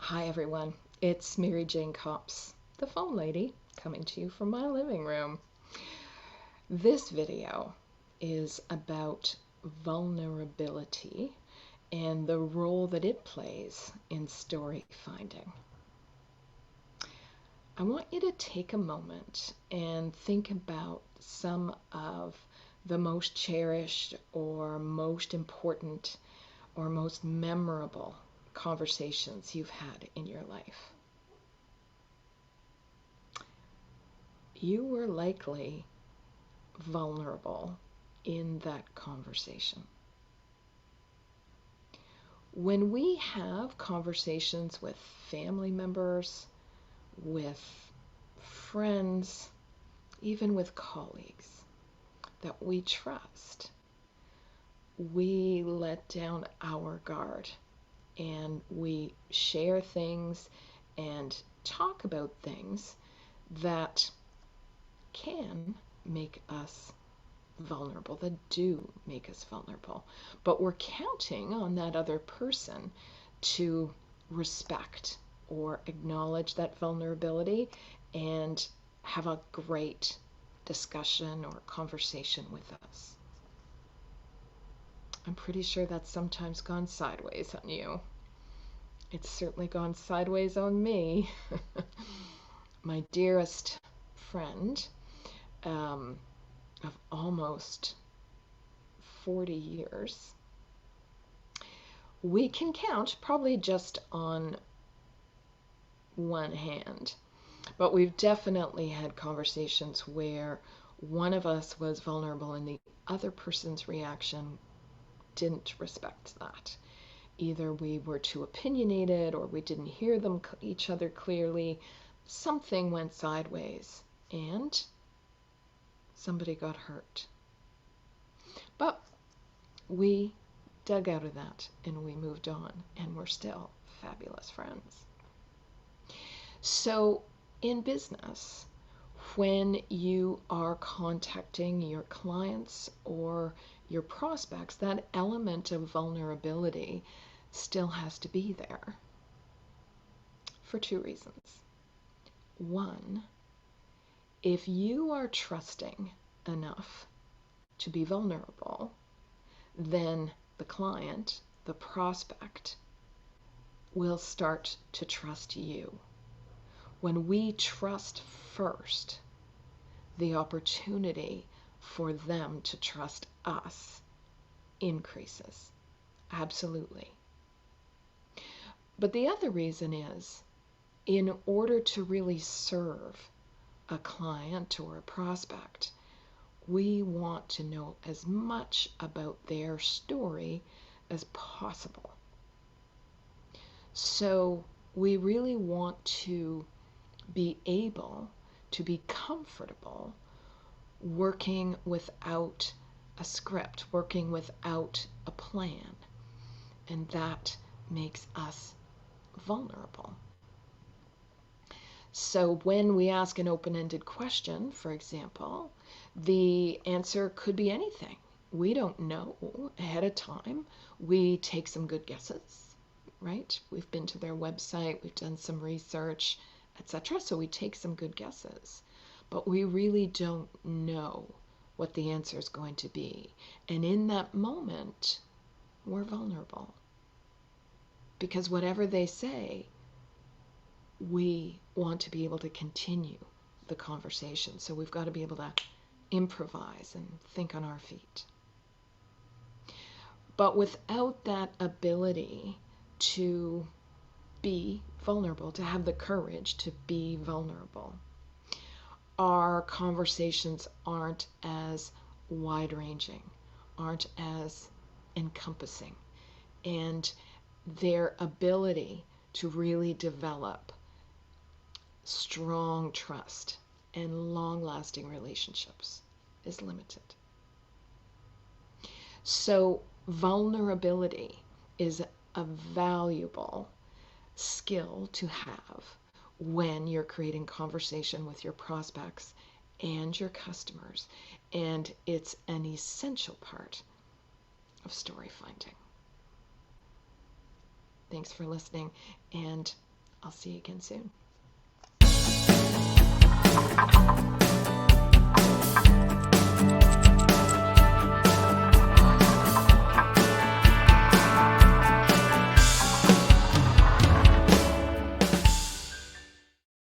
Hi everyone, it's Mary Jane Copps, the phone lady, coming to you from my living room. This video is about vulnerability and the role that it plays in story finding. I want you to take a moment and think about some of the most cherished or most important or most memorable conversations you've had in your life. You were likely vulnerable in that conversation. When we have conversations with family members, with friends, even with colleagues that we trust, we let down our guard and we share things and talk about things that can make us vulnerable, that do make us vulnerable. But we're counting on that other person to respect or acknowledge that vulnerability and have a great discussion or conversation with us. I'm pretty sure that's sometimes gone sideways on you. It's certainly gone sideways on me. My dearest friend of almost 40 years, we can count probably just on one hand, but we've definitely had conversations where one of us was vulnerable and the other person's reaction didn't respect that. Either we were too opinionated or we didn't hear each other clearly. Something went sideways and somebody got hurt. But we dug out of that and we moved on, and we're still fabulous friends. So in business, when you are contacting your clients or your prospects, that element of vulnerability still has to be there for two reasons. One, if you are trusting enough to be vulnerable, then the client, the prospect, will start to trust you. When we trust first, the opportunity for them to trust us increases. Absolutely. But the other reason is, in order to really serve a client or a prospect, we want to know as much about their story as possible. So we really want to be able to be comfortable working without a script, working without a plan. And that makes us vulnerable. So when we ask an open-ended question, for example, the answer could be anything. We don't know ahead of time. We take some good guesses, right? We've been to their website, we've done some research, etc. So we take some good guesses. But we really don't know what the answer is going to be. And in that moment, we're vulnerable. Because whatever they say, we want to be able to continue the conversation. So we've got to be able to improvise and think on our feet. But without that ability to be vulnerable, to have the courage to be vulnerable, our conversations aren't as wide-ranging, aren't as encompassing, and their ability to really develop strong trust and long-lasting relationships is limited. So vulnerability is a valuable skill to have when you're creating conversation with your prospects and your customers, and it's an essential part of story finding. Thanks for listening, and I'll see you again soon.